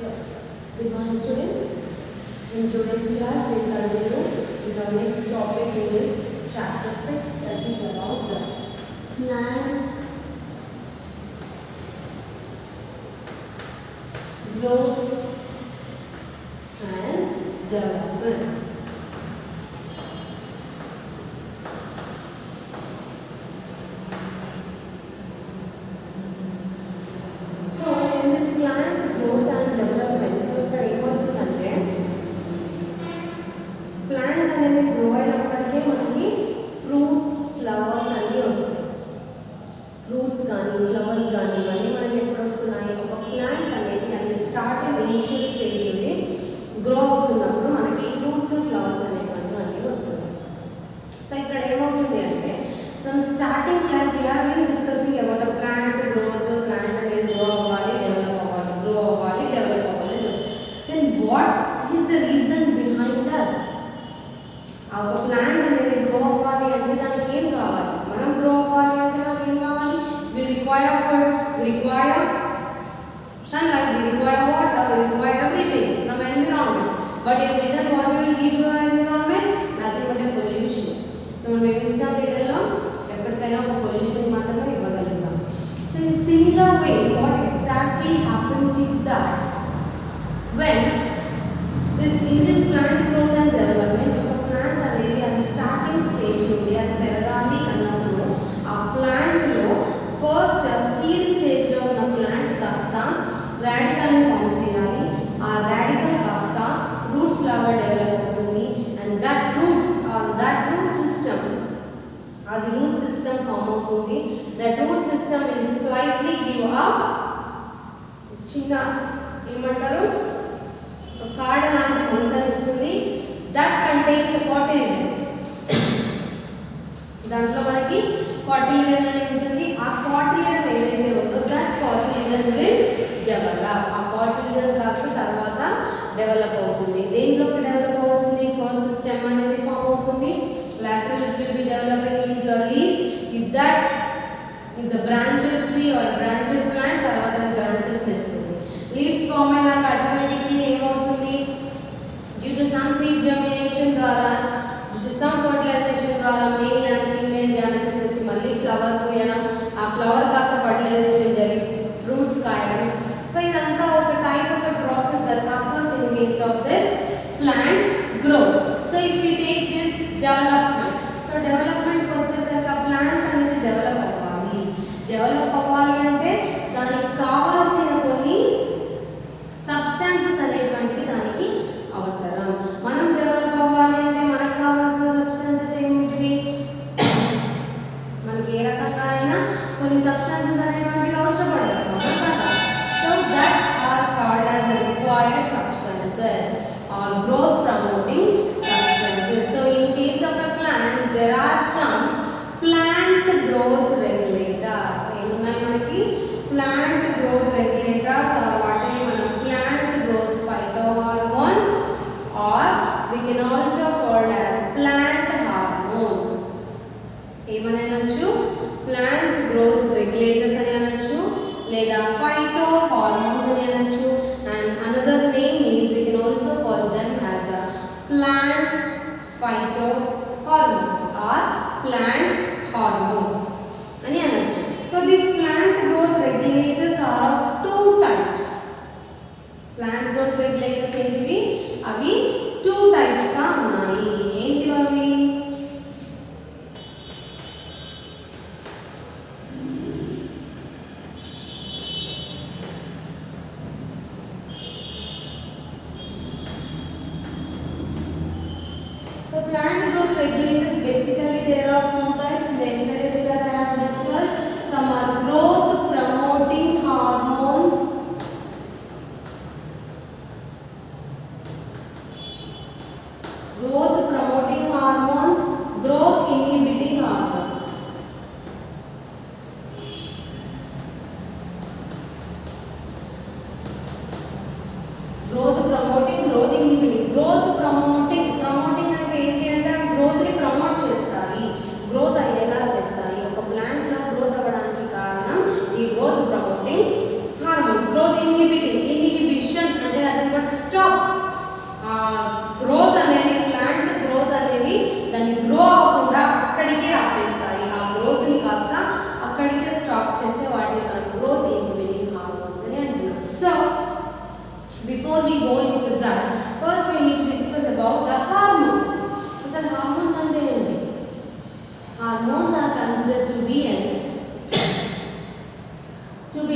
So, good morning students. In today's class we will continue with our next topic in this chapter 6, that is about the plant growth and development. So in this plant growth and development, so ఇక్కడ ఏమవుతుందంటే plant అనేది grow అయినప్పటికీ మనకి fruits flowers అన్నీ వస్తాయి. Fruits కానీ flowers కానీ ఇవన్నీ మనకి ఎప్పుడు వస్తున్నాయి, ఒక ప్లాంట్ అనేది అది స్టార్టింగ్ ఇనిషియల్ స్టేజ్ నుండి గ్రో అవుతున్నప్పుడు మనకి ఫ్రూట్స్ ఫ్లవర్స్ అనేటువంటివి అన్నీ వస్తున్నాయి. సో ఇక్కడ ఏమవుతుంది అంటే from starting class we have been discussing about a plant growth, plant అనేది గ్రో అవ్వాలి, డెవలప్ అవ్వాలి, గ్రో అవ్వాలి, డెవలప్ అవ్వాలి. Then what is the reason behind this? ఆ ఒక ప్లాంట్ అనేది గ్రో అవ్వాలి అంటే దానికి ఏం కావాలి? మనం గ్రో అవ్వాలి అంటే మనకి ఏం కావాలి? We require food, we require sunlight, we require water, we require everything from environment. But in return what we will give to our environment? Nothing but a pollution. So మనం ఏం ఇస్తాం రిటర్న్ లో? ఎప్పటికైనా ఒక పొల్యూషన్ మాత్రమే ఇవ్వగలుగుతాం. So in similar way what exactly happens is that when in this plant growth and development, ఒక plant అనేది అది స్టార్టింగ్ స్టేజ్ నుండి అది పెరగాలి అన్నప్పుడు ఆ ప్లాంట్ లో ఫస్ట్ సీడ్ స్టేజ్ లో ఉన్న ప్లాంట్ కాస్త రాడికల్ ని ఫామ్ చేయాలి. ఆ రాడికల్ కాస్త రూట్స్ లాగా డెవలప్ అవుతుంది. And that roots are that root system, అది రూట్ సిస్టమ్ ఫామ్ అవుతుంది. That root system will slightly give a చిన్న ఏమంటారు ఒక కాడ లాంటి మొలకనిస్తుంది. That contains కాటిలిడన్. దాంట్లో మనకి కాటిలిడన్ అని ఉంటుంది. ఆ కాటిలిడన్ ఏదైతే ఉందో దట్ కాటిలిడన్ విల్ డెవలప్. ఆ కాటిలిడన్ కాస్త తర్వాత డెవలప్ అవుతుంది. దేంట్లోకి డెవలప్ అవుతుంది? ఫస్ట్ స్టెమ్ అనేది ఫామ్ అవుతుంది. Lateral it will be developing into your leaves. If that is a branched tree or a branched plant, తర్వాత branches ఇస్తుంది. Leaves form అయినాక automatically ఏమవుతుంది? Due to some seed germination ద్వారా, due to some fertilization ద్వారా male and female gametes వచ్చేసి మళ్ళీ flower పూయడం, ఆ ఫ్లవర్ కాస్త ఫర్టిలైజేషన్ జరిగి ఫ్రూట్స్ కాయడం. సో ఇదంతా ఒక type of a process that occurs in case of this plant growth. So if we take this development, so development వచ్చేసరికి ఆ ప్లాంట్ అనేది డెవలప్ అవ్వాలి. డెవలప్ అవ్వాలి అంటే దానికి కావాల్సిన కొన్ని సబ్స్టాన్సెస్ అనేటువంటివి దానికి అవసరం. మనం డెవలప్ అవ్వాలి అంటే మనకు కావాల్సిన సబ్స్టాన్సెస్ ఏమిటివి? మనకి ఏ రకంగా అయినా కొన్ని సబ్స్టాన్సెస్ అనేటువంటివి అవసరపడతాయి. So that are called as required substances or growth promoting substances. So in case of a plant there are some plant growth regulators. ఏమున్నాయి మనకి? plant growth regulators or వాటిని మనం plant growth phytohormones or we can also called as plant hormones. ఏమని అనొచ్చు? plant growth regulators అని అనొచ్చు లేదా phytohormones అని అనొచ్చు. And another name is we can also call them as a plant phytohormones or plant hormones ani anottu. So these plant growth regulators are of two types. Plant growth regulators entivi? Avi two types ga unnayi. Enti avi? So plant growth regulators basically there are two types. In the yesterday's class I have discussed. Some are growth promoting hormones. Growth promoting before we go into that first we need to discuss about the hormones. అసలు hormones అంటే ఏంటి? Hormones are considered to be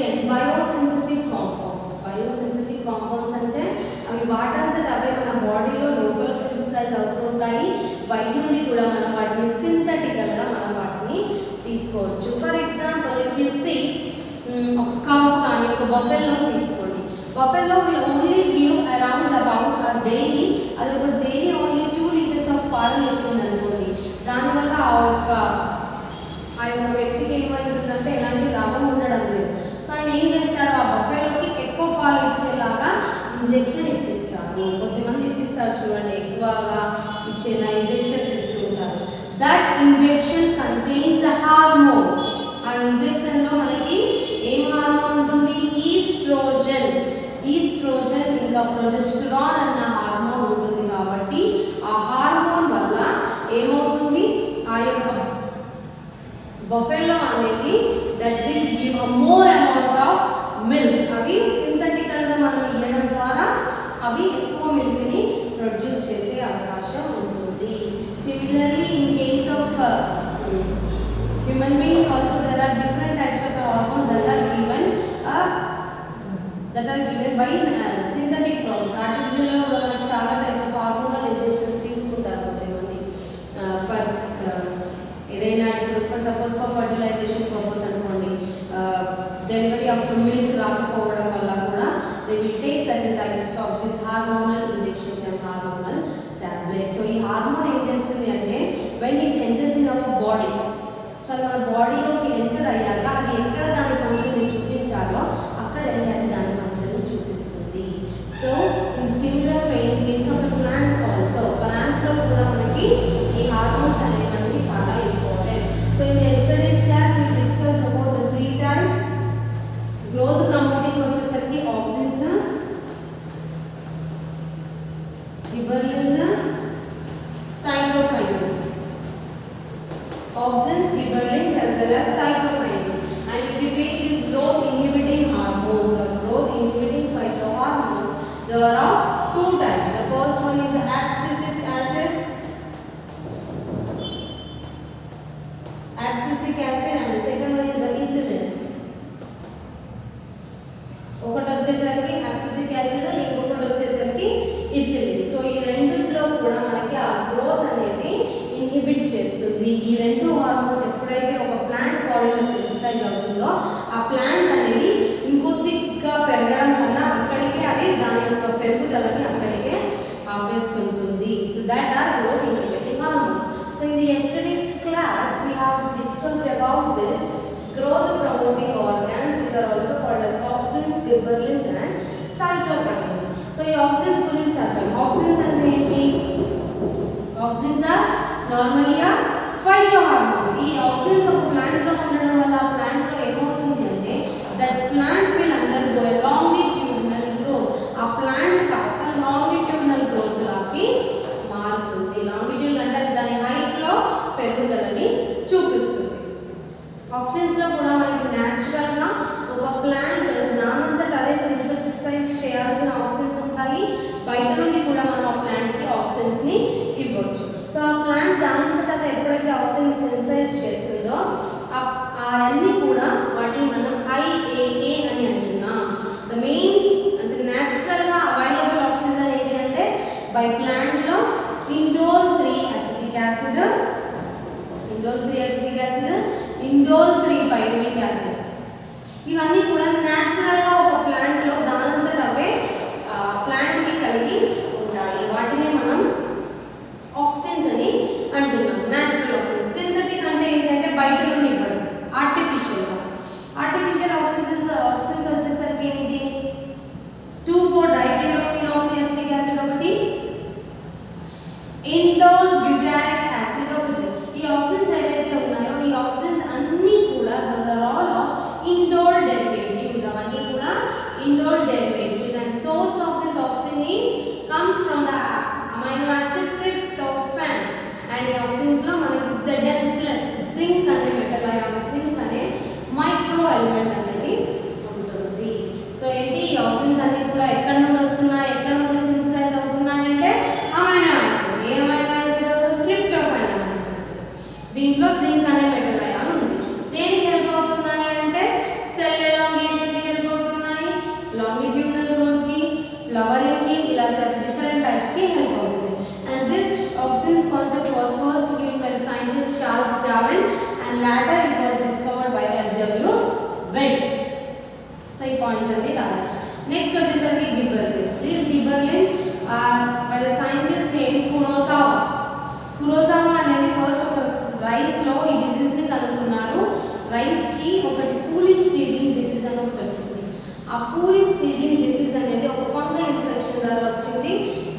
an biosynthetic compounds. Biosynthetic compounds అంటే అవి వాటంతట అవే మన బాడీలో లోపల synthesise అవుతూ ఉంటాయి. బయట నుండి కూడా మనం వాటిని సింథటికల్గా మనం వాటిని తీసుకోవచ్చు. For example if you see ఒక కౌ కానీ ఒక బఫెల్లో తీసుకోండి. Buffalo will only give around about daily అది ఒక డైలీ ఓన్లీ 2 liters ఆఫ్ పాలను ఇచ్చింది అనుకోండి. దానివల్ల ఆ యొక్క వ్యక్తికి ఏమైంటుందంటే ఎలాంటి లాభం ఉండడం లేదు. సో ఆయన ఏం చేస్తాడు, ఆ బఫెలోకి ఎక్కువ పాలు ఇచ్చేలాగా ఇంజెక్షన్ ఇప్పిస్తారు. కొద్దిమంది ఇప్పిస్తారు చూడండి, ఎక్కువగా ఇచ్చేలా ఇంజెక్షన్స్ ఇస్తూ ఉంటారు. That injection contains a hormone. ఆ ఇంజెక్షన్లో మనకి ఏం హార్మోన్ ఉంటుంది? ఈస్ట్రోజన్. ఈస్ట్రోజన్ ఇంకా ప్రొజెస్టరాన్ అన్న హార్మోన్ ఉంటుంది. కాబట్టి ఆ హార్మోన్ వల్ల ఏమవుతుంది, ఆ యొక్క బఫెలో అనేది that will give a more amount of milk. అవి సింథటికల్గా మనం ఇవ్వడం ద్వారా అవి ఎక్కువ మిల్క్ని ప్రొడ్యూస్ చేసే అవకాశం ఉంటుంది. Similarly in case of human beings also there are different types of hormones that are given by synthetic process. ఆర్టిఫిషియల్లో చాలా టైప్స్ ఆఫ్ హార్మోనల్ ఇంజెక్షన్స్ తీసుకుంటారు కొంతమంది. ఏదైనా ఇప్పుడు సపోజ్ ఫర్ ఫర్టిలైజేషన్ పర్పస్ అనుకోండి, డెలివరీ అప్పుడు మిల్క్ రాకపోవడం వల్ల కూడా they will take certain types of this hormonal injections and hormonal tablets. So ఈ హార్మోన్ ఏం చేస్తుంది అంటే when it enters in our body, so అది మన బాడీలోకి ఎంటర్ అయ్యాక అది ఎక్కడ దాని ఫంక్షన్ని చూపించాలో అక్కడ వెళ్ళి అది దాని ఫంక్షన్ని చూపిస్తుంది. So in similar way in case of plants also, ప్లాంట్స్లో కూడా మనకి ఈ హార్మోన్స్ అనేటువంటివి చాలా important. So in yesterday's class we discussed about the 3 types. Growth promoting వచ్చేసరికి auxins, gibberellins, cytokinins. Auxins, gibberellins as well as cytokinins. And if you take these growth inhibiting hormones or growth inhibiting phytohormones, there are of 2 types. The first one is the abscisic acid. Abscisic acid and the second one is the ethylene. ఒకటి వచ్చేసరికి abscisic acid, ఇంకొకటి వచ్చేసరికి ethylene. So ఈ రెండిట్లో కూడా మనకి ఆ growth అనేది ఇన్హిబిట్ చేస్తుంది. ఈ రెండు హార్మోన్స్ ఎప్పుడైతే ఒక ప్లాంట్ బాడీలో సింథసైజ్ అవుతుందో ఆ ప్లాంట్ అనేది ఇంకొద్దిగా పెరగడం కన్నా అక్కడికే అది దాని యొక్క పెరుగుదలని అక్కడికే ఆపేస్తుంటుంది. So that are growth inhibiting hormones. So in the yesterday's class we have discussed about this growth promoting organs which are also called as auxins, gibberellins and cytokinins. So ఈ auxins గురించి అర్థం. auxins అంటే ఏంటి? auxins are normally a phytohormones. ఈ auxins ఒక plant లో ఉండడం వల్ల ఆ ప్లాంట్ లో ఏమవుతుంది అంటే that plant will undergo a longitudinal growth. ఆ ప్లాంట్ కాస్త longitudinal growth లాకి మారుతుంది. longitudinal అంటే దాని హైట్ లో పెరుగుదలని చూపిస్తుంది. auxins లో కూడా మనకి న్యాచురల్ గా ఒక ప్లాంట్ దానంతట అదే సింథసైజ్ చేయాల్సిన auxins ఉంటాయి. బయట నుండి కూడా మనం ఆ ప్లాంట్ కి auxins ని ఇవ్వచ్చు. సో ఆ ప్లాంట్ దానంతట అది ఎప్పుడైతే ఆక్సిజన్ సింథసైజ్ చేస్తుందో అవన్నీ కూడా వాటిని మనం IAA అని అంటున్నాం. ద మెయిన్ అంటే న్యాచురల్గా అవైలబుల్ ఆక్సిజన్ ఏంటి అంటే బై ప్లాంట్లో indole 3 acetic acid, indole 3 pyruvic acid, ఇవన్నీ కూడా న్యాచురల్గా ఒక ప్లాంట్లో దానంతట అవే ప్లాంట్కి కలిగి ఉంటాయి. వాటిని మనం ఆక్సిన్స్ అని అంటున్నాం. Natural auxins. సింథటిక్ అంటే ఏంటంటే బయట నుండి ఇవ్వడం, ఆర్టిఫిషియల్గా. ఆర్టిఫిషియల్ ఆక్సిజన్స్ వచ్చేసరికి ఏంటి? 2,4-dichlorophenolactic యాసిడ్ ఒకటి, ఇండోల్ బ్యూటారిక్ యాసిడ్ ఒకటి. ఈ ఆక్సిన్స్ ఏవైతే ఉన్నాయో ఈ ఆక్సిన్స్ అన్నీ కూడా ఆల్ ఆఫ్ ఇండోల్ డెరివేటివ్స్. అవన్నీ కూడా కి ఒకటి ఫూలిష్ సీడింగ్ డిసీజ్ అని ఒకటి వచ్చింది. ఆ ఫూలిష్ సీడింగ్ డిసీజ్ అనేది ఒక ఫంగల్ ఇన్ఫెక్షన్ ద్వారా వచ్చింది.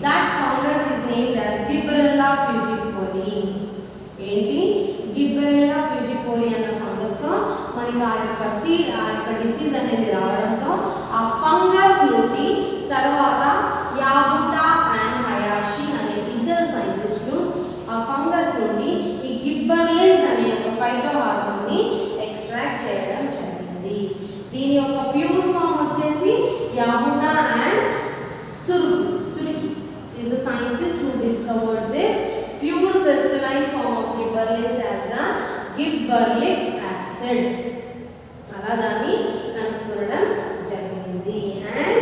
That fungus is named as Gibberella fujikuroi. ఏంటి? గిబ్బరెల్లా ఫ్యూజికోరి అన్న ఫంగస్ తో మనకి ఆ యొక్క డిసీజ్ అనేది రావడంతో ఆ ఫంగస్ నుండి తర్వాత యాబుటా అండ్ హయాషి అనే ఇద్దరు సైంటిస్టులు ఆ ఫంగస్ నుండి ఈ గిబ్బర్లిన్స్ అనే ఒక ఫైటో హార్మోన్ ని ఎక్స్ట్రాక్ట్ చేయడం జరిగింది. దీని యొక్క ప్యూర్ ఫామ్ వచ్చేసి యాబుటా and సురుకి. is a scientist who discovered this pure crystalline form of gibberellins as the gibberellic acid. అలా దాన్ని కనుక్కోవడం జరిగింది. And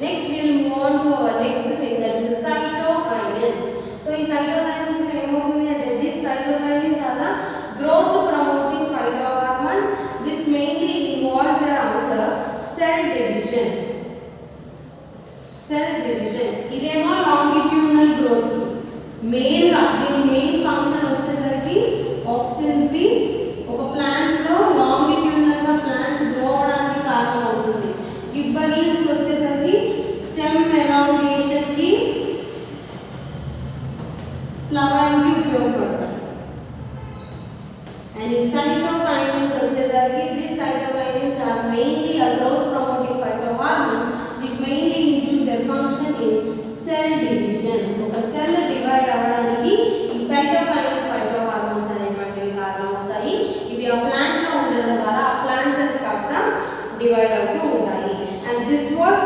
next we will move on to our next thing, that is cytokinins. So ఈ cytokinins లో ఏమవుతుంది అంటే these cytokinins are the growth promoting phytohormones. This mainly involves around the cell division. ఇదేమో longitudinal growth. Main గా దీని main function వచ్చేసరికి auxins the ఒక plants లో లాంగిట్యూడినల్ గా ప్లాంట్స్ గ్రో అవడానికి కారణం అవుతుంది. గిబ్బర్లిన్స్ వచ్చేసరికి స్టెమ్ ఎలాంగేషన్ కి ఫ్లవరింగ్ కి ఉపయోగపడతాయి. అండ్ ఈ cytokinins వచ్చేసరికి these cytokinins are mainly a growth promoting phytohormones which mainly induce their function in cell division. ఒక సెల్ డివైడ్ అవ్వడానికి ఈ cytokinin phytohormones అనేటువంటివి కారణమవుతాయి. ఇవి ఆ ప్లాంట్ లో ఉండడం ద్వారా ఆ ప్లాంట్ సెల్స్ కాస్త డివైడ్ అవుతూ ఉంటాయి. And this was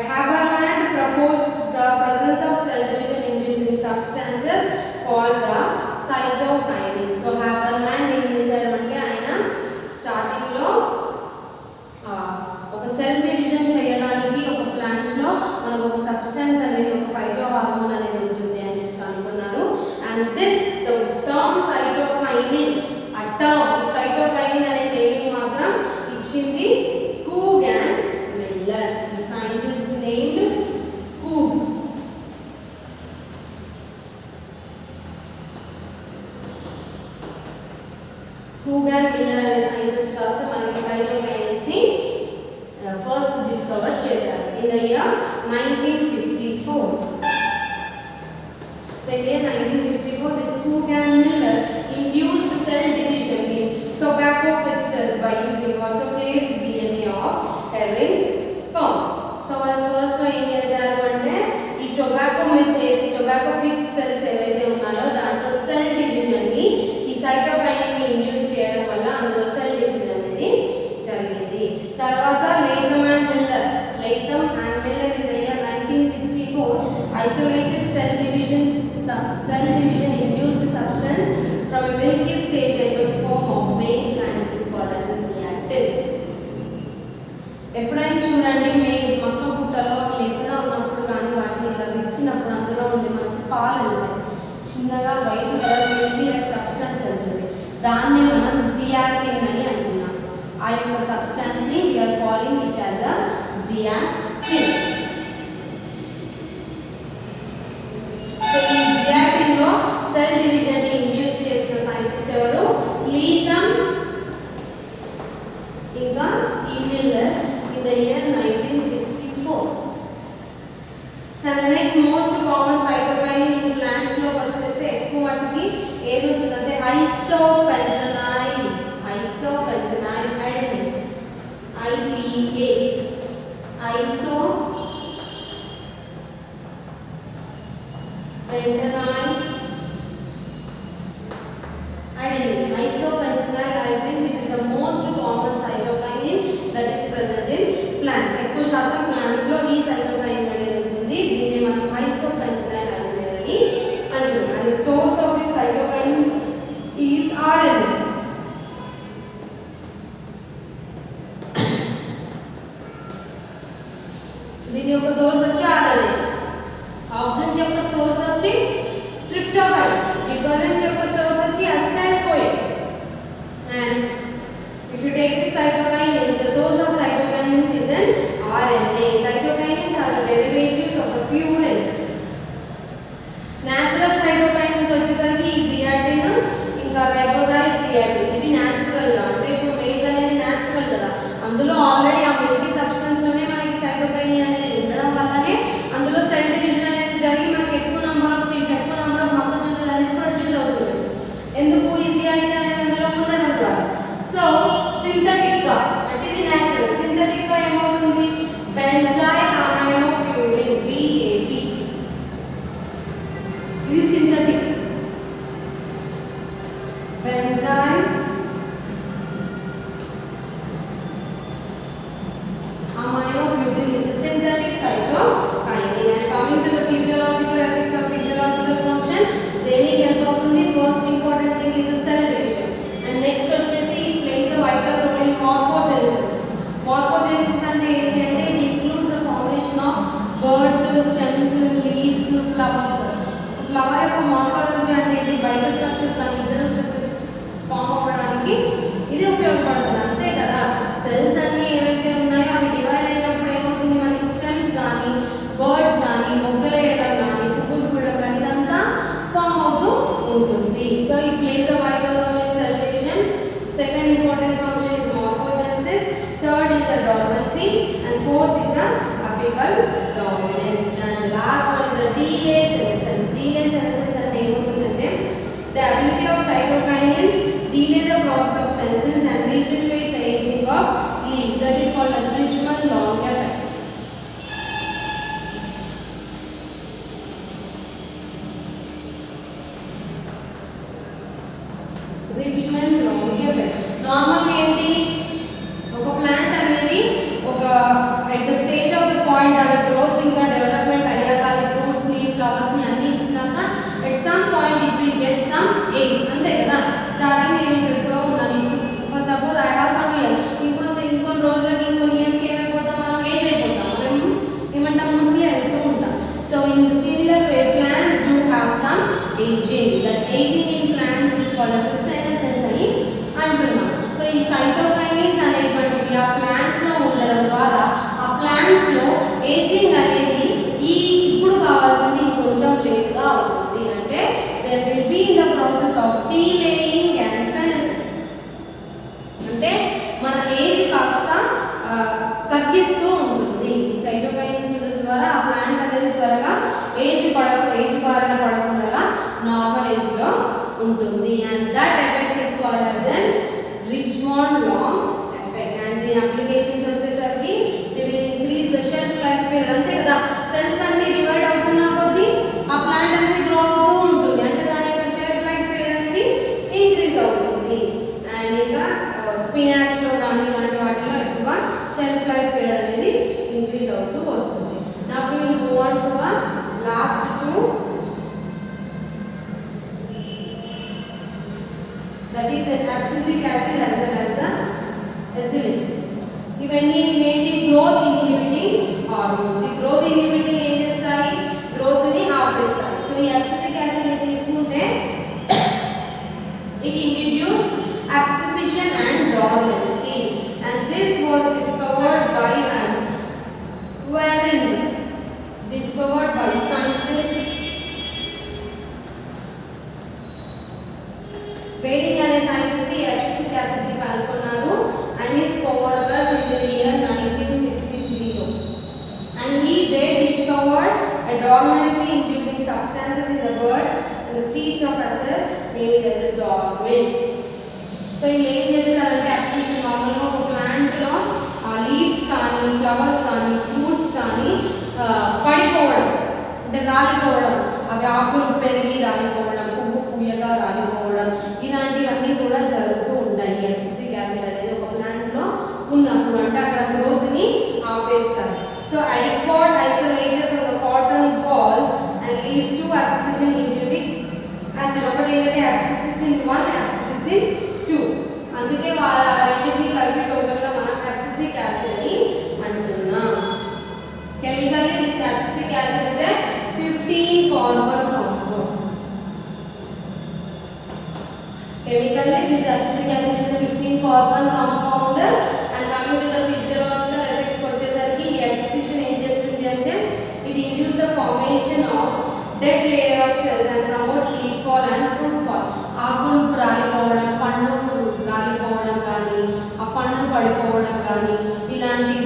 Haberland proposed the presence of cell division inducing substances called the cytokinins. So Haberland ఏం చేశాడు అంటే ఆయన స్టార్టింగ్ లో ఒక సెల్ డివిజన్ చేయడానికి ఒక ప్లాంట్స్ లో మనకు ఒక సబ్స్టెన్స్ అనేది ఒక ఫైటో హార్మోన్ అనేది ఉంటుంది అనేసి కనుక్కున్నారు. And this the term cytokinin, ఆ టర్మ్ ఈ cytokinin అనే నేమింగ్ మాత్రం ఇచ్చింది Skoog and Miller. The scientist named Skoog. Skoog and Miller అనే సైంటిస్ట్ కాస్త మనకి cytokinins ని ఫస్ట్ డిస్కవర్ చేశారు in the year 1954. So in the year 1954 this Cook and Miller induced cell division in tobacco pit cells by using autoclaved DNA of herring sperm. So వాళ్ళు first లో ఏం చేశారు అంటే ఈ టొబాకో పిట్ సెల్స్ ఏవైతే ఉన్నాయో దాంట్లో సెల్ డివిజన్ ని ఈ cytokinin ని ఇండ్యూస్ చేయడం వల్ల అందులో సెల్ డివిజన్ అనేది జరిగింది. తర్వాత Latham and Miller in the year 1964 isolated cell division induced substance from a milky stage endosperm of maize and it is called as a zeaxanthin. ఎప్పుడైనా చూడండి మేజ్ మక్క పుట్టలో లేతగా ఉన్నప్పుడు కానీ వాటిని ఇలా విచ్చినప్పుడు అందులో ఉండి మనకి పాలు వెళ్తాయి. చిన్నగా white colour Milky like substance వెళ్తుంది. దాన్ని మనం zeaxanthin అని అంటున్నాం. ఆ యొక్క సబ్స్టెన్స్ ని we are calling it as a zeaxanthin. So ఈ zeaxanthin లో సెల్ డివిజన్ ని ఇండ్యూస్ చేసిన సైంటిస్ట్ ఎవరు? లీథమ్ ఇంకా ఈ Miller in the year 1964. So the next most common cytokinin in plants లో వచ్చేస్తే ఎక్కువ మట్టుకి ఏది ఉంటుందంటే ఐసోపెంటనైల్ adenine IPA isopentanyl adenine which is the most common cytokinin that is present in plants. ఎక్కువ శాతం plants లో ఈ cytokinin అనేది ఉంటుంది. దీన్ని మనం isopentanyl adenine అని అంటాం. And the source of this cytokinins is RNA. దీని యొక్క సోర్స్ వచ్చి RNA. ఆక్సిన్స్ యొక్క సోర్స్ వచ్చి ట్రిప్టోఫాన్. గిబ్బరెల్లిన్స్ యొక్క సోర్స్ వచ్చి acetylcholine. And if you take this cytokinins, the source of cytokinins is an RNA. Cytokinins are the derivatives of the purines. Natural cytokinins వచ్చేసరికి ఈ zeaxanthin ఇంకా రైబోజైల్ zeaxanthin. ఇవి natural morphology అంటే ఏంటి, బయట structures కానీ ఇంటర్నల్ స్ట్రక్చర్స్ ఫామ్ అవ్వడానికి ఇది ఉపయోగపడుతుంది అంతే కదా. సెల్స్ అన్నీ ఏవైతే ఉన్నాయో అవి డివైడ్ అయినప్పుడు ఏమవుతుంది, మనకి స్టెమ్స్ కానీ బర్డ్స్ కానీ మొక్కలు వేయడం కానీ పువ్వులు పూయడం కానీ ఇదంతా ఫామ్ అవుతూ ఉంటుంది. సో ఈ plays a vital role in cell division. Second important function is morphogenesis, third is a dormancy, and fourth is a apical dominance, and last one is a delay senescence. Delay senescence అంటే ఏమవుతుందంటే the ability of cytokinins delay the process of senescence and regenerate the aging of leaves. That is called as Richmond-Long effect. Richmond-Long effect. Normal ఏంటి, ఒక plant అనేది ఒక at the stage of the point అది growth ఇంకా development అయ్యాక అది fruits ని flowers ని అన్ని ఇచ్చినాక at some point it will get some age అంతే కదా. స్టార్టింగ్ నేను ఎప్పుడో ఉన్నాను, for suppose I have some years, ఇంకొన్ని రోజులకి ఇంకొన్ని ఇయర్స్కి ఏమైపోతాం, మనం ఏజ్ అయిపోతాం, మనం ఏమంటాం ముసలి అవుతూ ఉంటాం. So in similar way plants do have some ageing. That ageing in plants is called as senescence అని అంటున్నాం. సో ఈ సైటోకైనిన్స్ అనేటువంటివి ఆ ప్లాంట్స్ లో ఉండడం ద్వారా ఆ ప్లాంట్స్ లో ఏజింగ్ అనేది ఇప్పుడు కావాల్సింది ఇంకొంచెం లేట్ గా అవుతుంది. అంటే there will be in the process of delaying and senescence. అంటే మన ఏజ్ కాస్త తగ్గిస్తూ ఉంటుంది. సైటోకైనిన్స్ ఉండడం ద్వారా ఆ ప్లాంట్ అనేది త్వరగా ఏజ్ బారిన పడకుండా నార్మల్ ఏజ్ లో ఉంటుంది. And that effect is called as an Richmond-Long effect. And the applications వచ్చేసరికి they will increase the shelf life period అంతే కదా. సెల్స్ అన్ని డివైడ్ అవుతున్న కొద్దీ ఆ ప్లాంట్ అనేది గ్రో అవుతూ ఉంటుంది, అంటే దాని యొక్క షెల్ఫ్ లైఫ్ పీరియడ్ అనేది ఇంక్రీజ్ అవుతుంది. అండ్ ఇంకా స్పినాచ్ లో కానీ ఇలాంటి వాటిలో ఎక్కువగా షెల్ఫ్ లైఫ్ పీరియడ్ అనేది ఇంక్రీజ్ అవుతూ వస్తుంది. Now we will move on to our last two, that is an abscisic acid as well as the ethylene. ఇవన్నీ ఏంటి, గ్రోత్ ఇన్హిబిటింగ్ హార్మోన్స్. ఈ గ్రోత్ ఇన్హిబిటింగ్ ఏం చేస్తాయి, గ్రోత్ ని ఆపేస్తాయి. సో ఈ అబ్సిసిక్ యాసిడ్ ని తీసుకుంటే it introduce abscission and dormancy, and this was discovered by discovered by scientist Waring అనే సైంటిస్ట్ ఈ అబ్సిసిక్ యాసిడ్ ని కనుగొన్నారు and his co-workers in the year 1963 లో. And they discovered a dormancy inducing substances in the buds and the seeds of acid named as a dormin. So వీళ్ళు ఏం చేస్తారంటే abscission నార్మల్గా ఒక ప్లాంట్లో లీవ్స్ కానీ ఫ్లవర్స్ కానీ ఫ్రూట్స్ కానీ పడిపోవడం అంటే రాలిపోవడం, అవి ఆకులు పెరిగి రాలిపోవడం, పువ్వు పూయగా రాలిపోవడం, ఇలాంటివన్నీ కూడా జరుగుతూ ఉంటాయి. అబ్సిసిక్ యాసిడ్ అనేది ఒక ప్లాంట్లో ఉన్నప్పుడు అంటే అక్కడ గ్రోత్ని ఆపేస్తారు. So adequate isolated from the cotton balls and leaves to abscission inducing acid. ఒకటి ఏంటంటే అబ్సిసిన్ 1, అబ్సిసిన్ 2. అందుకే వాళ్ళ రెండింటిని కలిపి టోటల్గా మనం అబ్సిసిక్ యాసిడ్ అని అంటున్నాం. Chemically this abscisic acid is a 15 carbon compound. Chemically this abscisic acid is a 15 carbon compound. And coming to the physiological effects వచ్చేసరికి ఈ abscission ఏం చేస్తుంది అంటే it induces the formation of dead layer of cells and promotes leaf fall and fruit fall. ఆకులు రాలిపోవడం, పండ్లు రాలిపోవడం కానీ ఆ పండ్లు పడిపోవడం కానీ ఇలాంటి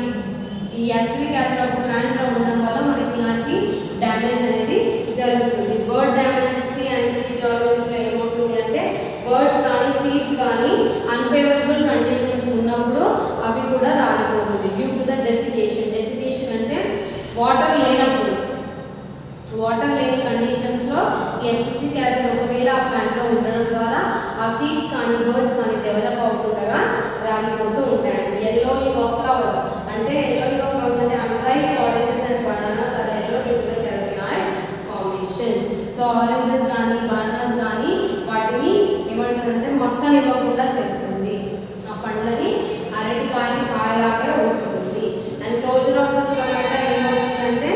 ఈ అబ్సిసిక్ యాసిడ్ ఒక ప్లాంట్లో ఉండడం వల్ల మనకి ఇలాంటి డ్యామేజ్ అనేది జరుగుతుంది. బర్డ్ డ్యామేజ్ అండ్ సీడ్ డార్మెన్సీలో ఏమవుతుంది అంటే బర్డ్స్ కానీ సీడ్స్ కానీ అన్ఫేవరబుల్ కండిషన్స్ ఉన్నప్పుడు అవి కూడా రాలిపోతుంది due to the desiccation. Desiccation అంటే వాటర్ లేనప్పుడు, వాటర్ లేని కండిషన్స్లో ఈ అబ్సిసిక్ యాసిడ్ ఒకవేళ ఆ ప్లాంట్లో ఉండడం ద్వారా ఆ సీడ్స్ కానీ బర్డ్స్ కానీ డెవలప్ అవ్వకుండా రాలిపోతూ ఉంటాయండి. yellowing of flowers అంటే yellowing of flowers అంటే unlike oranges and bananas are yellow due to the carotenoid formations. So oranges కానీ బనానాస్ కానీ వాటిని ఏమంటుందంటే మక్కనివ్వకుండా చేస్తుంది, ఆ పండ్లని అరటికాయని కాయలాగే ఉంచుతుంది. And closure of the stomata ఏమవుతుందంటే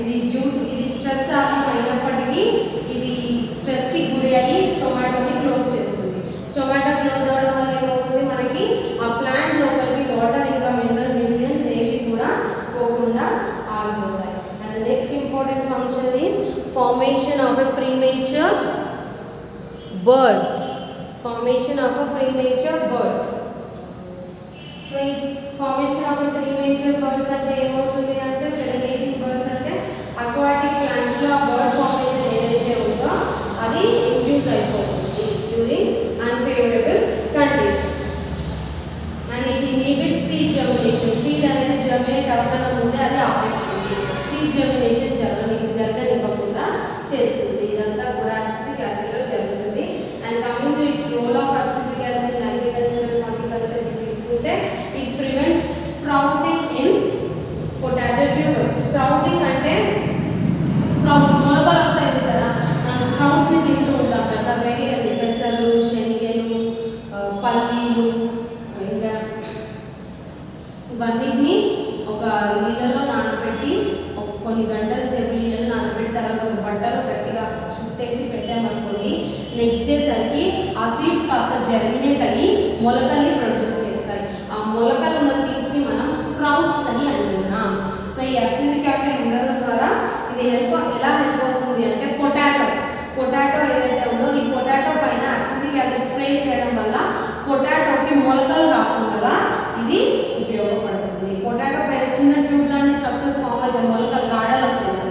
ఇది స్ట్రెస్ హార్మోన్ అయినప్పటికీ ఇది birds, formation of a premature birds. So ఈ formation of a premature birds అంటే ఏమవుతుంది అంటే germinating birds అంటే aquatic plants లో ఆ bird formation ఏదైతే ఉందో అది induce అయిపోతుంది during unfavorable conditions. And it inhibits seed germination. Seed అనేది germinate అవ్వకుండా ముందే అది ఆపేస్తుంది. Seed germination జరగనివ్వకుండా చేస్తుంది. ఇదంతా కూడా అబ్సిసిక్ యాసిడ్ లో జరుగుతుంది. And coming to its role of abyssic acid in agriculture and horticulture ని తీసుకుంటే it prevents sprouting in potato tubers. Sprouting అంటే sprouts మొలకలు వస్తాయి చూసారా, మనం స్ప్రౌట్స్ ని తింటూ ఉంటాం కదా, వెరీ హెల్తీ. పెసలు, శనగలు, పల్లీలు, ఇంకా ఇవన్నిటిని ఒక నీళ్ళలో నానబెట్టి కొన్ని గంటల సేపు నీళ్ళలో నానబెట్టి తర్వాత ఒక బట్టలో గట్టిగా చుట్టేసి పెట్టామనుకోండి, నెక్స్ట్ డే సరికి ఆ సీడ్స్ కాస్త జర్మినేట్ అయ్యి మొలకల్ని ప్రొడ్యూస్ చేస్తాయి. ఆ మొలకలు ఉన్న సీడ్స్ని మనం స్ప్రౌట్స్ అని అంటున్నాం. సో ఈ అబ్సిసిక్ యాసిడ్ ఉండడం ద్వారా ఇది ఎలా హెల్ప్ అవుతుంది అంటే పొటాటో ఏదైతే ఉందో ఈ పొటాటో పైన అబ్సిసిక్ యాసిడ్ స్ప్రే చేయడం వల్ల పొటాటోకి మొలకలు రాకుండా ఇది ఉపయోగపడుతుంది. పొటాటో పైన చిన్న ట్యూబ్ లాంటి స్ట్రక్చర్స్ ఫామ్ అయితే మొలకలు గాడలు వస్తాయి,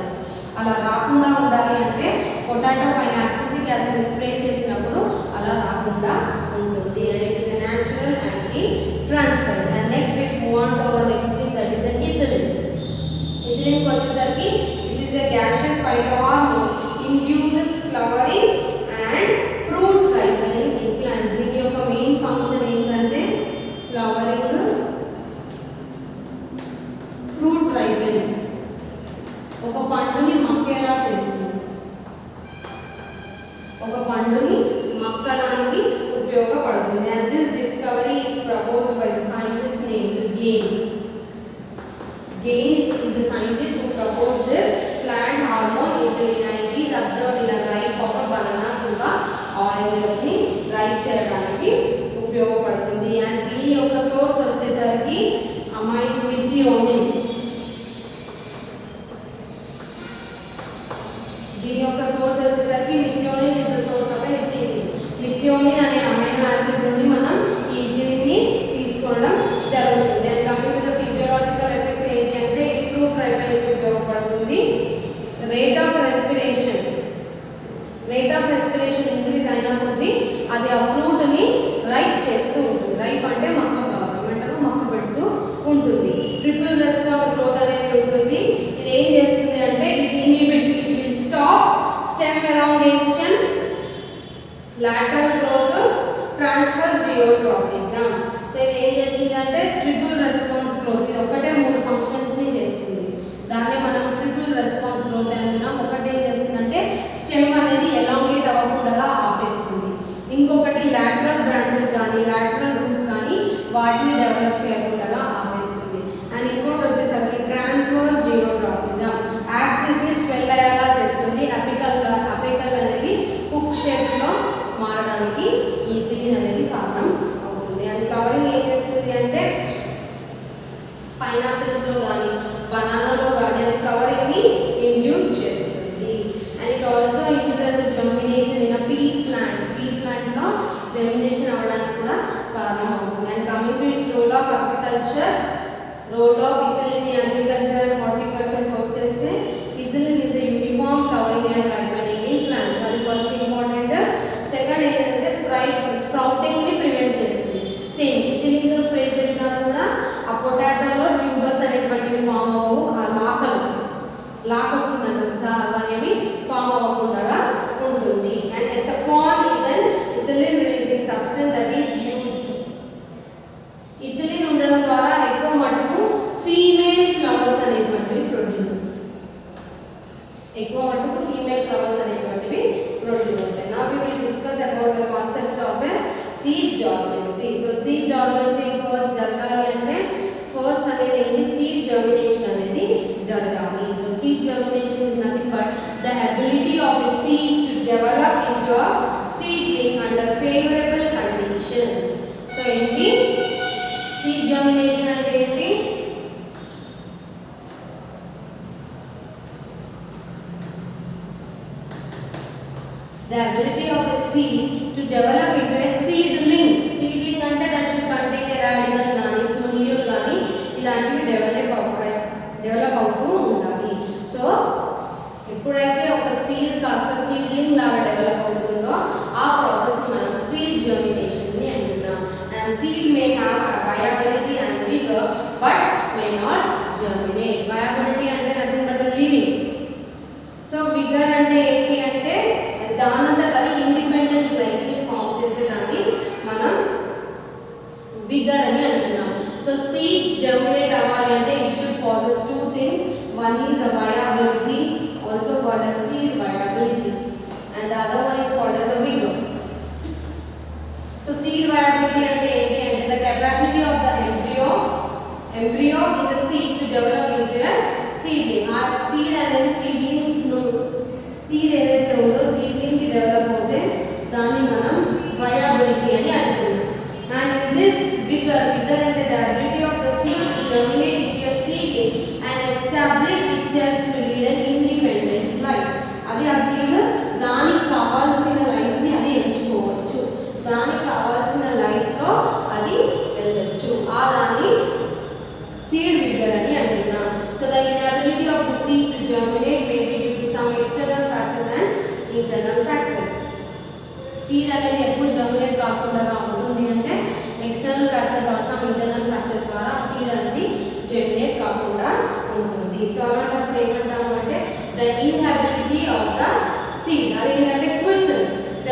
అలా రాకుండా ఉండాలి అంటే పొటాటో పైన అబ్సిసిక్ యాసిడ్ స్ప్రే చేసినప్పుడు అలా రాకుండా ఉంటుంది. And it is a natural anti transparent. And next we move on to our next thing, that is an ethylene. ethylene కి వచ్చేసరికి this is a gaseous phytohormone, induces flowering and fruit ripening in plant. దీని యొక్క main function ఏంటంటే flowering, fruit ripening. ఒక పండుని మక్కేలా చేస్తుంది, ఒక పండుని మక్కడానికి ఉపయోగపడుతుంది. And this discovery is proposed by the scientist named Gain. Gain is the scientist who proposed this plant hormone ethylene, and it is observed in a ripe of a bananas ఇంకా oranges ని ripe చేయడానికి ఉపయోగపడుతుంది. And దీని యొక్క source వచ్చేసరికి amine methionine. దీని యొక్క source వచ్చేసరికి methionine is the source of ethylene. Methionine అనే అమైనో యాసిడ్ నుండి మనం ఈ ethylene ని తీసుకోవడం జరుగుతుంది. And coming to the physiological effects ఏంటి అంటే ఈ ఫ్రూట్ రైపెనింగ్ ఉపయోగపడుతుంది. రేట్ ఆఫ్ రెస్పిరేషన్ ఇంక్రీజ్ అయిన కొద్దీ అది ఆ ఫ్రూట్ ని రైప్ చేస్తూ ఉంటుంది. రైప్ అంటే మక్క పెడుతూ ఉంటుంది. ట్రిపుల్ రెస్పాన్స్ గ్రోత్ అనేది ఉంటుంది. ఇది ఏం చేస్తుంది అంటే it will stop stem elongation, lateral growth, transfers geotropism. So ఇది ఏం చేస్తుంది అంటే ట్రిపుల్ రెస్పాన్స్ గ్రోత్. ఇది ఒకటే 3 ఫంక్షన్స్ ని చేస్తుంది. దాన్ని మనం ట్రిపుల్ రెస్పాన్స్ గ్రోత్ అంటున్నాం. ఒకటి ఏం చేస్తుందంటే స్టెమ్ అనేది ఎలాంగేట్ అవ్వకుండా ఆపేస్తుంది. ఇంకొకటి లాటరల్ బ్రాంచెస్ కానీ లాటరల్ రూట్స్ కానీ వాటిని డెవలప్ చేయకుండా ఆపేస్తుంది. అండ్ ఇంకోటి వచ్చేసరికి ట్రాన్స్ఫర్స్ జియోట్రాపిజం, యాక్సిస్ ని స్వెల్ అయ్యేలా చేస్తుంది. అపికల్ అనేది హుక్ షేప్ లో మారడానికి ఈ ethylene అనేది కారణం అవుతుంది. అండ్ ఫ్లవరింగ్ ఏం చేస్తుంది అంటే పైనాపిల్స్ లో కానీ బనానాలో కానీ అది ఫ్లవరింగ్ ని ఇండ్యూస్ చేస్తుంది. And it also induces germination in a peat plant. Peat plant లో జర్మినేషన్ అవ్వడానికి కూడా కారణం అవుతుంది. And coming to its role of agriculture, role of ethylene in agriculture and horticulture కి వచ్చేస్తే ethylene is a uniform flowering and ripening in plants. అది first important. Second ఏంటంటే sprouting ని ప్రివెంట్ చేస్తుంది. సేమ్ ethylene తో స్ప్రే చేసినా కూడా ఆ పొటాటోలో ట్యూబర్స్ అనేటువంటివి ఫామ్ అవ్వవు. ఆ లాక్ వచ్చిందంట అవనేవి ఫామ్ అవ్వకుండా ఉంటుంది. And ethephon is an ethylene releasing substance that is used. ethylene ఉండడం ద్వారా ఎక్కువ మటుకు ఫీమేల్ ఫ్లవర్స్ అనేటువంటివి ప్రొడ్యూస్ అవుతాయి. Now we will discuss about the concept of a seed dormancy. So seed dormancy first జరగాలి అంటే ఫస్ట్ అనేది ఏంటి, సీడ్ జర్మినేషన్ అనేది జరగాలి. So seed germination is nothing but the ability of a seed to develop into a seedling under favorable conditions. So ఏంటి seed germination అంటే ఏంటి, the ability of a seed to develop into a seedling. Seedling అంటే that should contain a radical గాని plumule గాని ఇలాంటివి develop అవుతూ ఉండాలి. So ఎప్పుడైతే ఒక సీడ్ కాస్త సీడ్లింగ్ లాగా డెవలప్ అవుతుందో ఆ ప్రాసెస్ ని మనం సీడ్ జర్మినేషన్ ని అంటున్నాం. And seed may have viability and vigor but may not germinate. Viability అంటే nothing but a living. So vigour అంటే ఏంటి అంటే దానంతట అది ఇండిపెండెంట్ లైఫ్ ని ఫామ్ చేసేదాన్ని మనం విగర్ అని అంటున్నాం. సో సీడ్ జర్మినేట్ అవ్వాలి అంటే it should possess two things. One is a viability, also called as seed viability, and the other one is called as a vigor. So seed viability ante enti ante the capacity of the embryo in the seed to develop into a seedling. Our seed and seedling seed ఏదైతే ఉందో seedling కి develop అవుతే దాన్ని మనం viability అని అంటున్నాం. And in this vigor అంటే the ability of the seed to germinate into a seedling and establish itself to lead an independent life. అది ఆ సీడ్ దానికి కావాల్సిన లైఫ్ ని అది ఎంచుకోవచ్చు, దానికి కావాల్సిన లైఫ్ లో అది వెళ్ళొచ్చు. ఆ దాన్ని సీడ్ విగర్ అని అంటున్నాం. So the inability of the seed to germinate may be due to some external factors and internal factors. Seed అనేది ఎప్పుడు జర్మినేట్ కాకుండా ఉంటుంది అంటే external factors are some internal factors ద్వారా సీడ్ అనేది జర్మినేట్ కాకుండా ఉంటుంది. సో అలాంటప్పుడు ఏమంటాము అంటే the inability of the seed. అదేంటంటే quiescence, the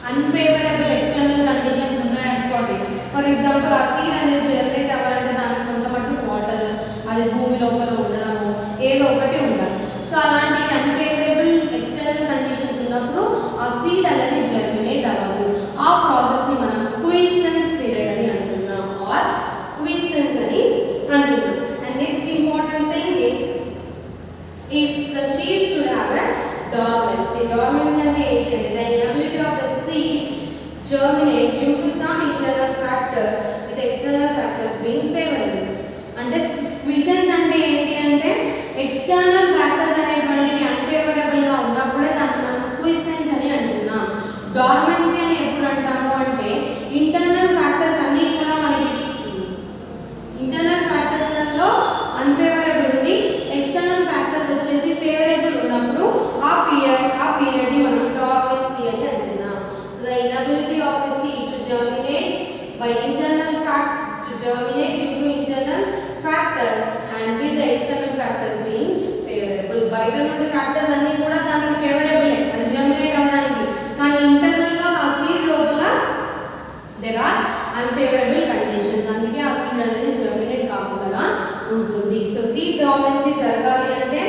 unfavourable external conditions ఉన్నాయనుకోండి. ఫర్ ఎగ్జాంపుల్ ఆ సీడ్ అనేది జనరేట్ అవ్వాలంటే దానికి కొంత మటుకు వాటర్ అది భూమి లోపల ఉండడము ఏదో ఒకటి ఉండాలి. సో అలాంటి అన్ఫేవరబుల్ ఎక్స్టర్నల్ కండిషన్స్ ఉన్నప్పుడు ఆ సీడ్ అనేది జర్మినేట్ అవ్వదు. ఆ ప్రాసెస్ ని మనం క్విసెన్స్ పీరియడ్ అని అంటున్నాం ఆర్ క్విసెన్స్ అని అంటున్నాం. And next important thing is if the seed should have a dormancy. Dormancy అంటే ఏంటి అంటే the inability of the seed germinate due to some internal factors with external factors being favorable. అంటే క్విసెన్స్ అంటే ఏంటి అంటే ఎక్స్టర్నల్ ఫ్యాక్టర్స్ అనేటువంటివి unfavourable గా ఉన్నప్పుడే దాన్ని మనం క్విసెన్స్ అని అంటున్నాం. డార్మెన్సీ అని ఎప్పుడు అంటాము అంటే ఇంటర్నల్ ఫ్యాక్టర్స్ అన్ని కూడా మనకి ఇంటర్నల్ ఫ్యాక్టర్స్ లలో అన్ఫేవరబుల్ ఉండి ఎక్స్టర్నల్ ఫ్యాక్టర్స్ వచ్చేసి ఫేవరబుల్ ఉన్నప్పుడు ఆ పీరియడ్ ని మనం డార్మెన్సీ అని అంటున్నాం. So the inability of a seed to germinate by internal germinate due to internal factors and with the external factors being favorable. బయట నుండి ఫ్యాక్టర్స్ అన్ని కూడా దానికి ఫేవరబుల్ అది జర్మినేట్ అవ్వడానికి, కానీ ఇంటర్నల్ గా ఆ సీడ్ లోపల దేర్ ఆర్ అన్ఫేవరబుల్ కండిషన్స్. అందుకే ఆ సీడ్ అనేది జర్మినేట్ కాకుండా ఉంటుంది. సో సీడ్ డార్మెన్సీ జరగాలి అంటే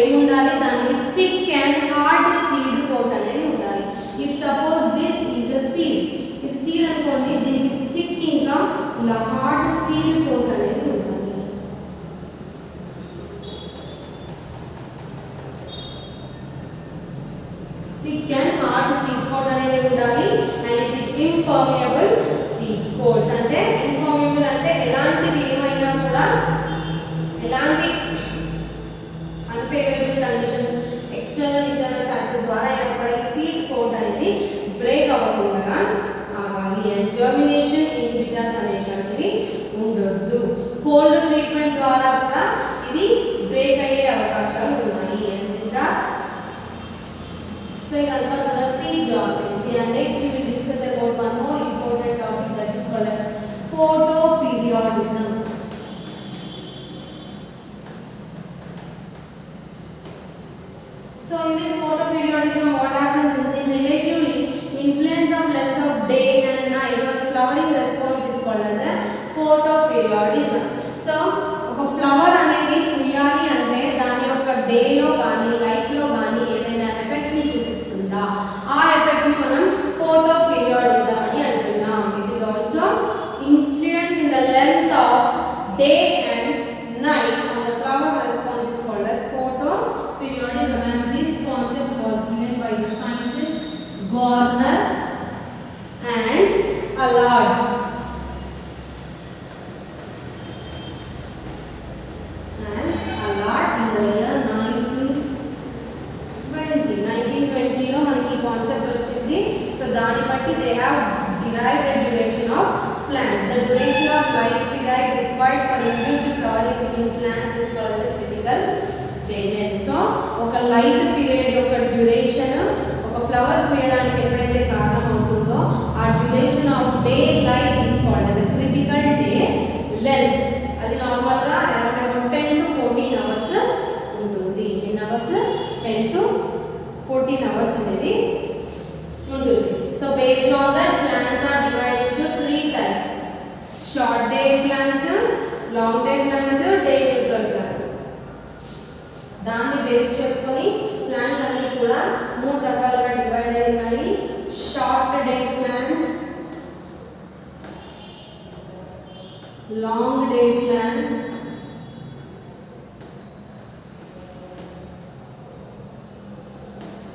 ఏముండాలి, దానికి thick and hard seed coat అనేది ఉండాలి. If suppose this is a seed, ఇది సీడ్ అనుకోండి, దీనికి థిక్ ఇంకా ఇలా హార్డ్ సీడ్ కోట్ అనేది ఉండాలి. Thick and hard seed coat అనేది ఉండాలి. And it is impermeable seed coats. అంటే ఇంపర్మియబుల్ అంటే ఎలాంటిది ఏమైనా కూడా ఎలాంటి unfavourable conditions external internal factors ద్వారా అయినప్పుడు ఈ సీడ్ కోట్ అనేది బ్రేక్ అవ్వకుండా కావాలి. అండ్ జర్మినేషన్ ఇన్హిబిటర్స్ అనేటువంటివి ఉండొద్దు. కోల్డ్ ట్రీట్మెంట్ ద్వారా కూడా ఇది బ్రేక్ అయ్యే అవకాశాలు ఉన్నాయి. అండ్ దిస్ ఆర్ సో ఇదంతా కూడా seed dormancy. And next we will discuss about one more important topic that is called as photoperiodism. So in this photoperiodism what happens is in relatively influence of length of day and night on the flowering response is called as a photoperiodism. So ఒక flower అనేది పూయాలి అంటే దాని యొక్క day లో కానీ light లో కానీ ఏదైనా ఎఫెక్ట్ ని చూపిస్తుందా, ఆ ఎఫెక్ట్ ని మనం photoperiodism అని అంటున్నాం. It is also influence in the length of day and night on the flower response is called as photoperiodism. And this concept was given by the scientist Garner and Allard. In the year 1920 లో మనకి concept వచ్చింది plants. The duration of light period required for induced flowering in plants is called as a critical day length. So ఒక light period యొక్క duration ఒక flower పూయడానికి ఎప్పుడైతే కారణం అవుతుందో ఆ duration of day light is called as a critical day length. అది normal గా around about 10 to 14 hours ఉంటుంది. ఎన్ని అవర్స్? 10 to 14 అవర్స్ అనేది ఉంటుంది. So based on that, plants are divided into 3 types: short day plants, long day plants, day neutral plants. దాన్ని base చేసుకొని plants అన్ని కూడా 3 రకాలుగా డివైడ్ అయి ఉన్నాయి. Short day plants, long day plants,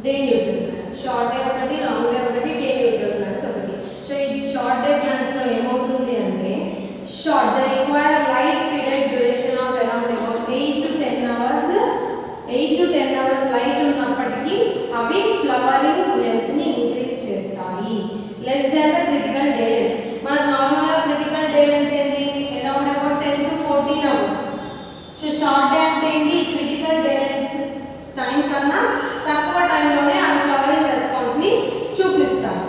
day neutral plants. Short day ఒకటి, long day ఒకటి, day neutral plants ఒకటి. సో ఈ షార్ట్ డే ప్లాంట్స్ లో ఏమవుతుంది అంటే short they require light period duration of around about 8 to 10 hours. 8 to 10 hours light ఉన్నప్పటికీ అవి flowering length ని ఇంక్రీజ్ చేస్తాయి. Less than the critical day length. మనకు నార్మల్ గా క్రిటికల్ డే లెంత్ ఏంటి? Around about 10 to 14 hours. So short day అంటే ఏంటి? Critical day length time కన్నా తక్కువ టైంలోనే ఆ ఫ్లవరింగ్ రెస్పాన్స్ ని చూపిస్తారు.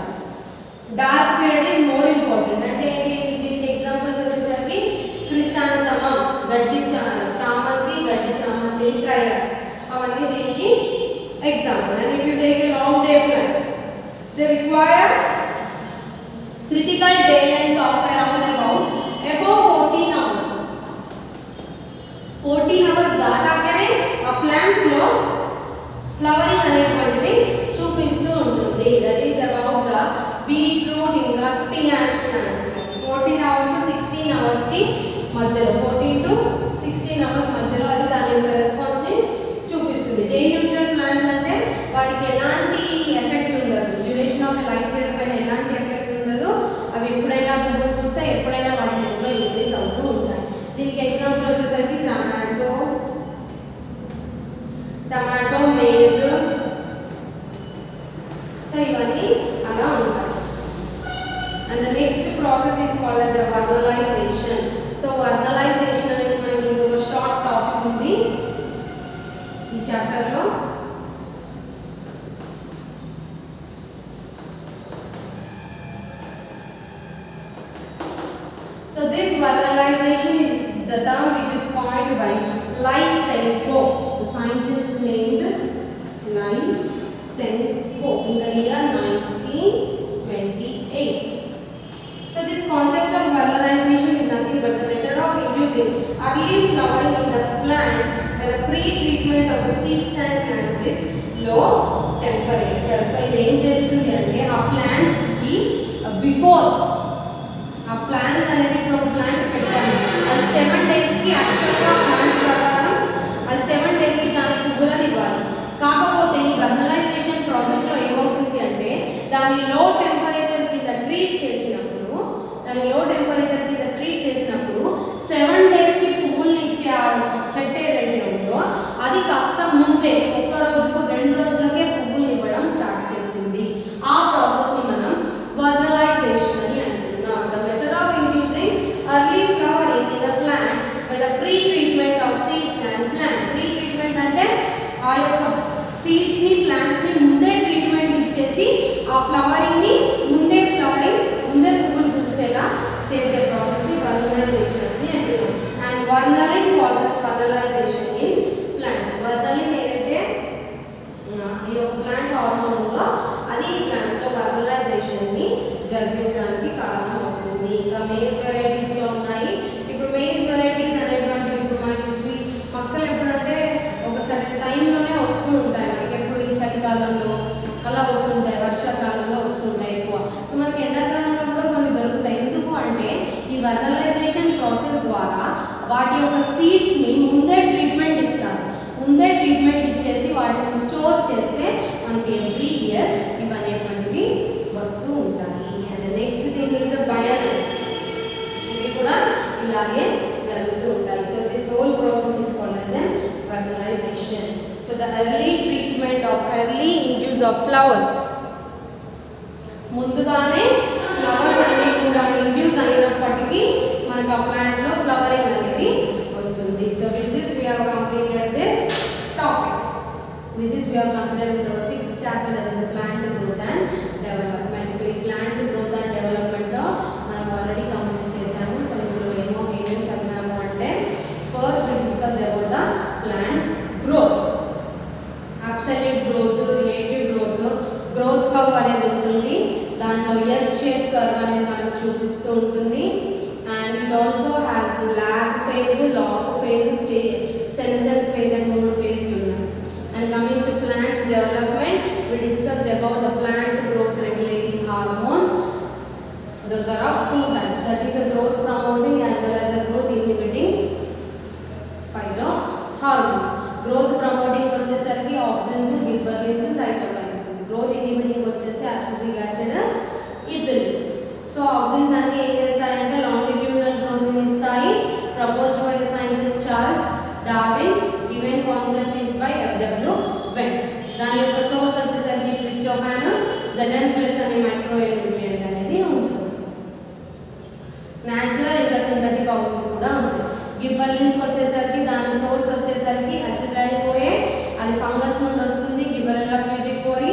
Dark period is more important. అంటే ఏంటి? దీనికి ఎగ్జాంపుల్స్ వచ్చేసరికి క్రిసాంతమం, గడ్డి చామంతి, గడ్డి చామంతి, ట్రైడాక్స్, అవన్నీ దీనికి example. And if you take a long day plant, they require critical day length of around about above 14 hours. 14 hours దాటాకనే ఆ ప్లాంట్స్ లో ఫ్లవరింగ్ అనేటువంటివి చూపిస్తూ ఉంటుంది. That is about the beetroot ఇంకా spinach plants. 14 hours to 16 hours కి మధ్యలో, 14 to 16 hours మధ్యలో అది దాని యొక్క రెస్పాన్స్ ని చూపిస్తుంది. డే న్యూట్రల్ ప్లాంట్స్ అంటే వాటికి ఎలాంటి ఎఫెక్ట్ ఉండదు, డ్యూరేషన్ ఆఫ్ లైఫ్ పీరియడ్ పైన ఎలాంటి ఎఫెక్ట్ ఉండదు. అవి ఎప్పుడైనా పువ్వులు పూస్తే ఎప్పుడైనా వాటి లెంత్లో ఇంక్రీజ్ అవుతూ ఉంటాయి. దీనికి ఎగ్జాంపుల్ వచ్చేసరికి టమాటో, మేజ్. సో ఇవన్నీ అలా ఉంటాయి. And the next process is called as a vernalization. So vernalization అనేది మనకి ఇంకొక షార్ట్ టాపిక్ ఉంది ఈ చాప్టర్ లో. So this vernalization is the term which is coined by Lysenko, the scientist named Lysenko in the year 1928. So this concept of vernalization is nothing but the method of inducing early flowering in the plant by the pre-treatment of the seeds and plants with low temperature. So ఇది ఏం చేస్తుంది అంటే ఆ plants కి before ఆ plants అనేది ఇప్పుడు ఒక ప్లాంట్ పెట్టాము, అది 7 days కి యాక్చువల్గా ప్లాంట్ ప్రకారం అది 7 days కి దానికి పువ్వులను ఇవ్వాలి. కాకపోతే ఈ వెర్నలైజేషన్ ప్రాసెస్లో ఏమవుతుంది అంటే దాన్ని లో టెంపరేచర్ కింద ట్రీట్ చేసినప్పుడు 7 days కి పువ్వుల్ని ఇచ్చే ఆ చెట్టు ఏదైతే ఉందో అది కాస్త ముందే 1 రోజుకు 2 రోజులకే పువ్వుల్ని ఇవ్వడం స్టార్ట్ చేస్తుంది. ఆ ప్రాసెస్ని మనం వెర్నలైజేషన్ అని అంటున్నాం. The method of inducing early flowering in the plant by the pre-treatment of seeds and plant. Pre-treatment అంటే ఆ యొక్క సీడ్స్ ని ప్లాంట్స్ ని ముందే ట్రీట్మెంట్ ఇచ్చేసి ఆ ఫ్లవరింగ్ ని ముందే పువ్వులు పూసేలా చేసే ప్రాసెస్ ని vernalization అని అంటున్నాం. And vernalin causes vernalization in plants. vernalin ఏదైతే ఈ యొక్క ప్లాంట్ హార్మోన్ ఉందో అది ప్లాంట్స్ లో vernalization ని జరిపించడానికి కారణం అవుతుంది. ఇంకా మేజ్ వెరైటీస్ లో ఉన్నాయి. ఇప్పుడు మేజ్ వెరైటీస్ అనేటువంటివి ఇప్పుడు మనకి మొక్కలు ఎప్పుడంటే ఒక సర్టెన్ టైంలోనే వస్తూ ఉంటాయి. మనకి ఎప్పుడు ఈ చలికాలంలో అలా వస్తుంటాయి, వర్షాకాలంలో వస్తుంటాయి ఎక్కువ. సో మనకి ఎండాకాలంలో కూడా కొన్ని దొరుకుతాయి. ఎందుకు అంటే ఈ వెర్నలైజేషన్ ప్రాసెస్ ద్వారా వాటి యొక్క సీడ్స్ ని ముందే ట్రీట్మెంట్ ఇస్తారు. ముందే ట్రీట్మెంట్ ఇచ్చేసి వాటిని స్టోర్ చేస్తే మనకి ఎవ్రీ ఇయర్ ఇవనేటువంటివి వస్తూ ఉంటాయి. And next thing is bayonets. ఇవి కూడా ఇలాగే జరుగుతూ ఉంటాయి. So this whole process is called as an vernalization. So the early treatment of early induce of flowers. ముందుగానే ఫ్లవర్స్ అన్ని కూడా ఇండ్యూస్ అయినప్పటికీ it also has lag phase, log phase, senescence phase and mood phase. And coming to plant development, we discussed about the plant growth regulating hormones. Those are of two types, that is a growth promoting as well as a growth inhibiting phytohormones. Growth promoting వచ్చేసరికి auxins, గిబ్బెర్లిన్స్, cytokines. Growth inhibiting వచ్చేస్తే abscisic acid, ethylene. So auxins అన్ని ఏం చేస్తాయంటే longitudinal growth ని ఇస్తాయి. Proposed by the scientist Charles Darwin. Given concept is by FW vent. దాని యొక్క source వచ్చేసరికి ట్రిప్టోఫాన్, ZN+ అనే మైక్రో న్యూట్రియంట్ అనేది ఉంటుంది. న్యాచురల్ ఇంకా సింథటిక్ ఆక్సిన్స్ కూడా ఉంటాయి. గిబ్బెర్లిన్స్ వచ్చేసరికి దాని సోర్స్ వచ్చేసరికి అసిటైల్ కోయే, అది ఫంగస్ నుండి వస్తుంది. Gibberella fujikuroi,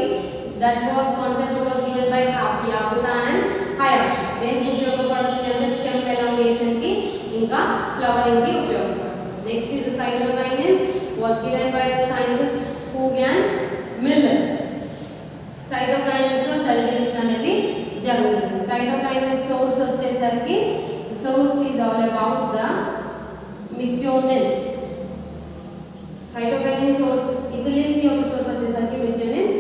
that was concept was given by Yabuta and Hayashi. దేనికి ఉపయోగపడుతుంది అంటే స్టెమ్ ఎలాంగేషన్ కి ఇంకా ఫ్లవరింగ్ కి ఉపయోగపడుతుంది. Next is cytokinins was given by scientist Skoog and Miller. Cytokinins లో సెల్ డివిజన్ అనేది జరుగుతుంది. సైటోకైనిన్ సోర్స్ వచ్చేసరికి source is all about the methionine. Cytokinin source, ethylene యొక్క సోర్స్ వచ్చేసరికి మిథియోనిన్.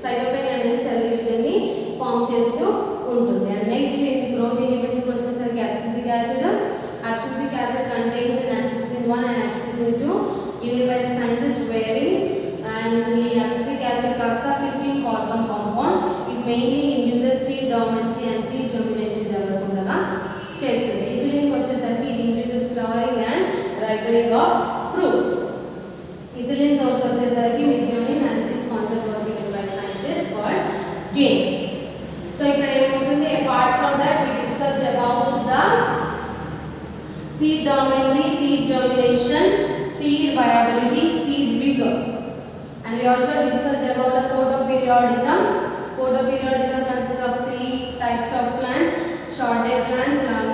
సైటోకైన్ అనేది సెల్ డివిజన్ ని ఫామ్ చేస్తూ ఉంటుంది. అండ్ నెక్స్ట్ ఇది గ్రోత్ ఇన్హిబిటింగ్ వచ్చేసరికి abscisic acid. Abscisic acid contains in abscisin 1 and abscisin 2 given by the scientist Waring. And the abscisic acid కాస్త 15 carbon compound. It mainly induces seed dormancy and seed germination జరగకుండా చేస్తుంది. Ethylene వచ్చేసరికి it increases flowering and ripening of fruits. Ethylene source వచ్చేసరికి methionine and this concept was given by scientist called Gay. So ఇక్కడ ఏమవుతుంది, apart from that we discussed about the seed dormancy, seed germination, seed viability, seed vigor. And we also discussed about the photoperiodism. Photoperiodism consists of 3 types of plants: short day plants, long